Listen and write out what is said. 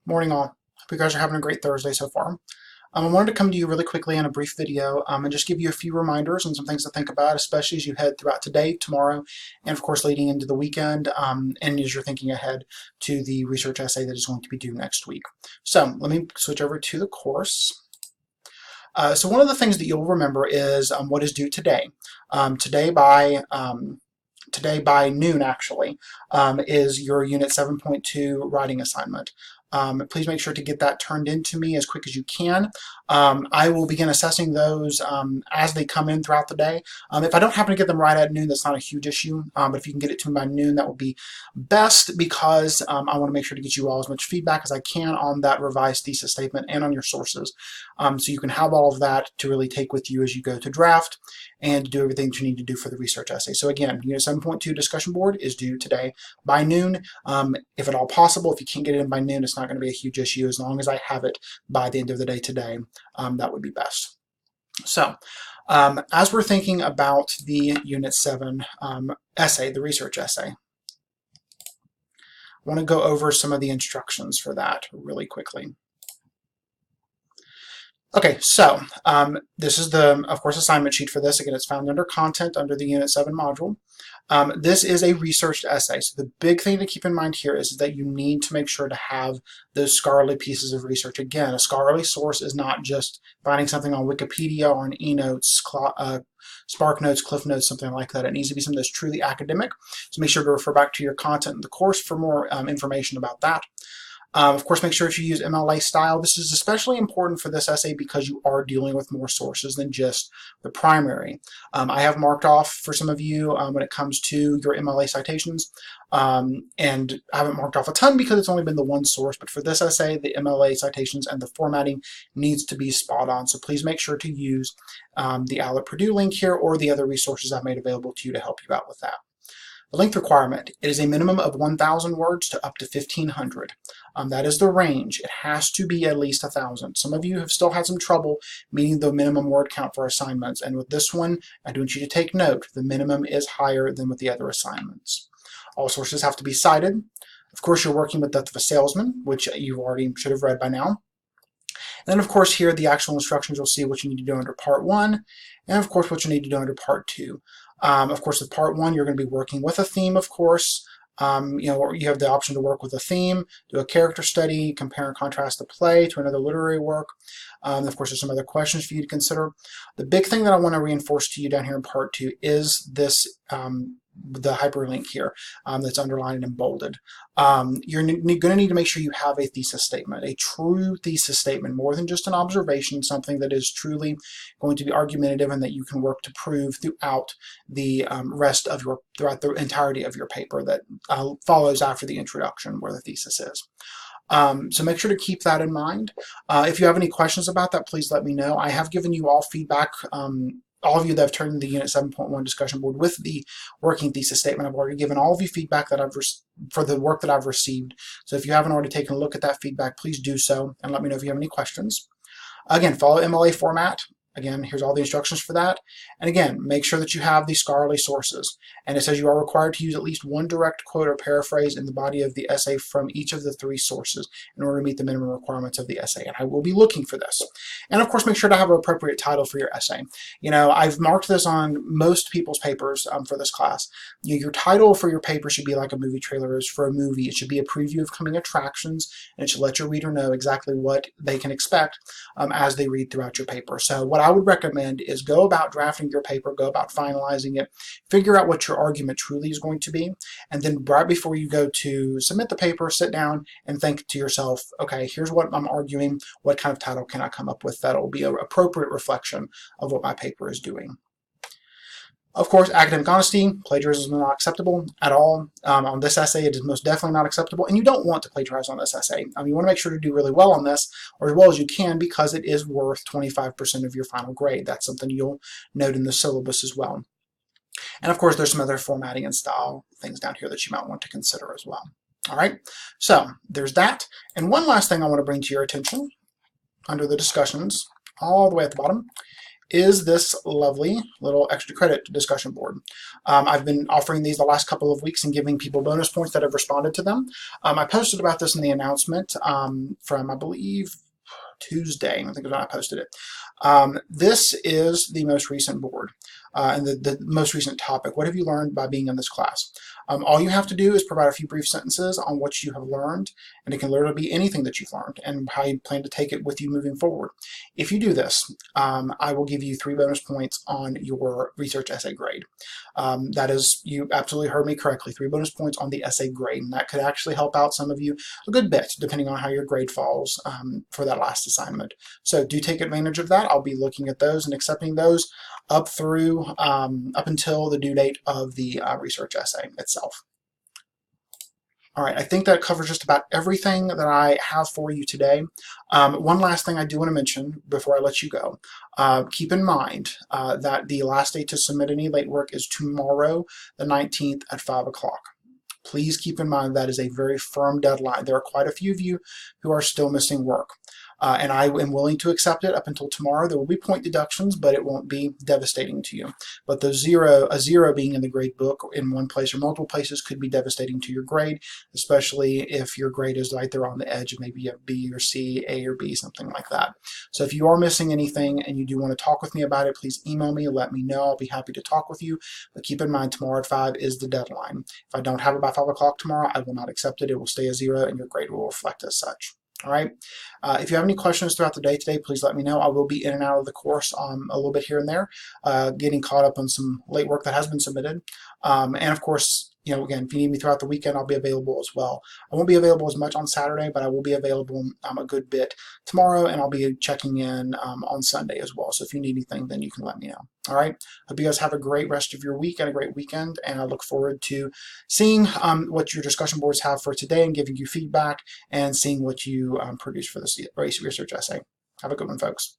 Morning all. Hope you guys are having a great Thursday so far. I wanted to come to you really quickly in a brief video and just give you a few reminders and some things to think about, especially as you head throughout today, tomorrow, and of course leading into the weekend, and as you're thinking ahead to the research essay that is going to be due next week. So let me switch over to the course. So one of the things that you'll remember is what is due today. Today by noon, actually, is your Unit 7.2 writing assignment. Please make sure to get that turned in to me as quick as you can. I will begin assessing those as they come in throughout the day. If I don't happen to get them right at noon, that's not a huge issue, but if you can get it to me by noon, that will be best, because I want to make sure to get you all as much feedback as I can on that revised thesis statement and on your sources, so you can have all of that to really take with you as you go to draft and do everything that you need to do for the research essay. So again, Unit 7.2 discussion board is due today by noon. If at all possible, if you can't get it in by noon, it's not going to be a huge issue. As long as I have it by the end of the day today, that would be best. So as we're thinking about the Unit 7 essay, the research essay, I want to go over some of the instructions for that really quickly. Okay, so this is the, of course, assignment sheet for this. Again, it's found under content under the Unit 7 module. This is a researched essay. So the big thing to keep in mind here is that you need to make sure to have those scholarly pieces of research. Again, a scholarly source is not just finding something on Wikipedia or an eNotes, SparkNotes, CliffNotes, something like that. It needs to be something that's truly academic. So make sure to refer back to your content in the course for more information about that. Of course, make sure that you use MLA style. This is especially important for this essay because you are dealing with more sources than just the primary. I have marked off for some of you when it comes to your MLA citations, and I haven't marked off a ton because it's only been the one source, but for this essay, the MLA citations and the formatting needs to be spot on. So please make sure to use the Outlet Purdue link here or the other resources I've made available to you to help you out with that. The length requirement, it is a minimum of 1,000 words to up to 1,500. That is the range. It has to be at least 1,000. Some of you have still had some trouble meeting the minimum word count for assignments, and with this one, I do want you to take note. The minimum is higher than with the other assignments. All sources have to be cited. Of course, you're working with Death of a Salesman, which you already should have read by now. And then, of course, here the actual instructions, you'll see what you need to do under Part 1, and of course what you need to do under Part 2. Of course, with Part 1, you're going to be working with a theme, of course. You have the option to work with a theme, do a character study, compare and contrast the play to another literary work. Of course, there's some other questions for you to consider. The big thing that I want to reinforce to you down here in Part 2 is this the hyperlink here that's underlined and bolded. You're going to need to make sure you have a thesis statement, a true thesis statement, more than just an observation, something that is truly going to be argumentative and that you can work to prove throughout the throughout the entirety of your paper that follows after the introduction where the thesis is. So make sure to keep that in mind. If you have any questions about that, please let me know. I have given you all feedback. All of you that have turned in the Unit 7.1 discussion board with the working thesis statement, I've already given all of you feedback that for the work that I've received. So if you haven't already taken a look at that feedback, please do so and let me know if you have any questions. Again, follow MLA format. Again, here's all the instructions for that. And again, make sure that you have the scholarly sources. And it says you are required to use at least one direct quote or paraphrase in the body of the essay from each of the 3 sources in order to meet the minimum requirements of the essay. And I will be looking for this. And of course, make sure to have an appropriate title for your essay. I've marked this on most people's papers for this class. Your title for your paper should be like a movie trailer is for a movie. It should be a preview of coming attractions, and it should let your reader know exactly what they can expect as they read throughout your paper. So what I would recommend is go about drafting your paper, go about finalizing it, figure out what your argument truly is going to be, and then right before you go to submit the paper, sit down and think to yourself, okay, here's what I'm arguing, what kind of title can I come up with that'll be an appropriate reflection of what my paper is doing. Of course, academic honesty, plagiarism is not acceptable at all. On this essay, it is most definitely not acceptable, and you don't want to plagiarize on this essay. You want to make sure to do really well on this, or as well as you can, because it is worth 25% of your final grade. That's something you'll note in the syllabus as well. And of course, there's some other formatting and style things down here that you might want to consider as well. All right, so there's that. And one last thing I want to bring to your attention under the discussions, all the way at the bottom, is this lovely little extra credit discussion board. I've been offering these the last couple of weeks and giving people bonus points that have responded to them. I posted about this in the announcement from, I believe, Tuesday. I think is when I posted it. This is the most recent board and the most recent topic. What have you learned by being in this class? All you have to do is provide a few brief sentences on what you have learned, and it can literally be anything that you've learned and how you plan to take it with you moving forward. If you do this, I will give you 3 bonus points on your research essay grade. That is, you absolutely heard me correctly, 3 bonus points on the essay grade, and that could actually help out some of you a good bit, depending on how your grade falls for that last assignment. So do take advantage of that. I'll be looking at those and accepting those up through up until the due date of the research essay itself. All right, I think that covers just about everything that I have for you today. One last thing I do want to mention before I let you go. Keep in mind that the last day to submit any late work is tomorrow, the 19th at 5 o'clock. Please keep in mind that is a very firm deadline. There are quite a few of you who are still missing work. And I am willing to accept it up until tomorrow. There will be point deductions, but it won't be devastating to you. But a zero being in the grade book in one place or multiple places could be devastating to your grade, especially if your grade is right there on the edge of maybe a B or C, A or B, something like that. So if you are missing anything and you do want to talk with me about it, please email me, let me know. I'll be happy to talk with you. But keep in mind, tomorrow at 5 is the deadline. If I don't have it by 5 o'clock tomorrow, I will not accept it. It will stay a 0 and your grade will reflect as such. All right. If you have any questions throughout the day today, please let me know. I will be in and out of the course a little bit here and there, getting caught up on some late work that has been submitted. And of course, again, if you need me throughout the weekend, I'll be available as well. I won't be available as much on Saturday, but I will be available a good bit tomorrow, and I'll be checking in on Sunday as well. So if you need anything, then you can let me know. All right. Hope you guys have a great rest of your week and a great weekend, and I look forward to seeing what your discussion boards have for today and giving you feedback and seeing what you produce for this research essay. Have a good one, folks.